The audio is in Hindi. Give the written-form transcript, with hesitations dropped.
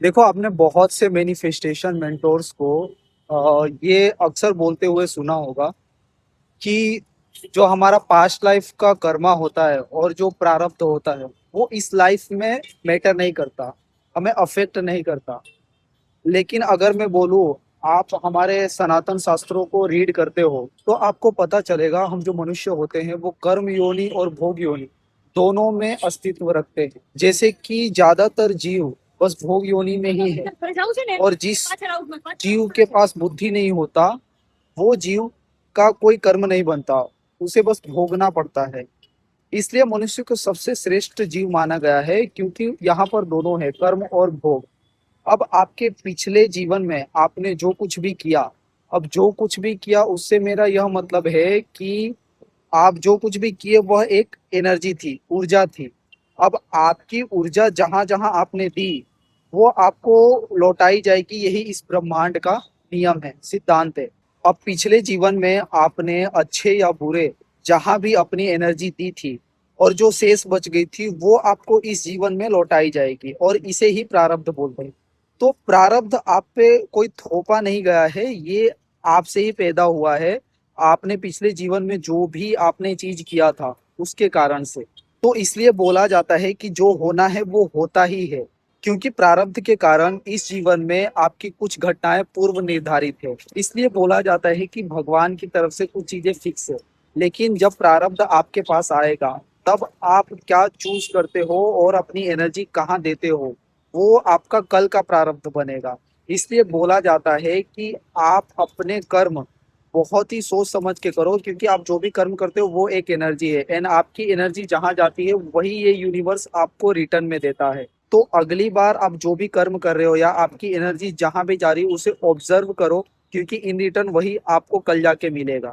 देखो, आपने बहुत से मैनिफेस्टेशन मेंटोर्स को ये अक्सर बोलते हुए सुना होगा कि जो हमारा पास्ट लाइफ का कर्मा होता है और जो प्रारब्ध होता है वो इस लाइफ में मैटर नहीं करता, हमें अफेक्ट नहीं करता। लेकिन अगर मैं बोलूँ, आप हमारे सनातन शास्त्रों को रीड करते हो तो आपको पता चलेगा हम जो मनुष्य होते हैं वो कर्म योनि और भोग योनि दोनों में अस्तित्व रखते हैं। जैसे कि ज्यादातर जीव बस भोग योनि में ही है, और जिस जीव के पास बुद्धि नहीं होता वो जीव का कोई कर्म नहीं बनता, उसे बस भोगना पड़ता है। इसलिए मनुष्य को सबसे श्रेष्ठ जीव माना गया है, क्योंकि यहाँ पर दोनों है, कर्म और भोग। अब आपके पिछले जीवन में आपने जो कुछ भी किया, अब जो कुछ भी किया उससे मेरा यह मतलब है कि आप जो कुछ भी किए वह एक एनर्जी थी, ऊर्जा थी। अब आपकी ऊर्जा जहां जहां आपने दी वो आपको लौटाई जाएगी, यही इस ब्रह्मांड का नियम है, सिद्धांत है। अब पिछले जीवन में आपने अच्छे या बुरे जहां भी अपनी एनर्जी दी थी और जो शेष बच गई थी वो आपको इस जीवन में लौटाई जाएगी, और इसे ही प्रारब्ध बोलते हैं। तो प्रारब्ध आप पे कोई थोपा नहीं गया है, ये आपसे ही पैदा हुआ है। आपने पिछले जीवन में जो भी आपने चीज किया था उसके कारण से। तो इसलिए बोला जाता है कि जो होना है वो होता ही है, क्योंकि प्रारब्ध के कारण इस जीवन में आपकी कुछ घटनाएं पूर्व निर्धारित है। इसलिए बोला जाता है कि भगवान की तरफ से कुछ चीजें फिक्स है, लेकिन जब प्रारब्ध आपके पास आएगा तब आप क्या चूज करते हो और अपनी एनर्जी कहाँ देते हो वो आपका कल का प्रारब्ध बनेगा। इसलिए बोला जाता है कि आप अपने कर्म बहुत ही सोच समझ के करो, क्योंकि आप जो भी कर्म करते हो वो एक एनर्जी है, एंड आपकी एनर्जी जहां जाती है वही ये यूनिवर्स आपको रिटर्न में देता है। तो अगली बार आप जो भी कर्म कर रहे हो या आपकी एनर्जी जहां भी जा रही है उसे ऑब्जर्व करो, क्योंकि इन रिटर्न वही आपको कल जाके मिलेगा।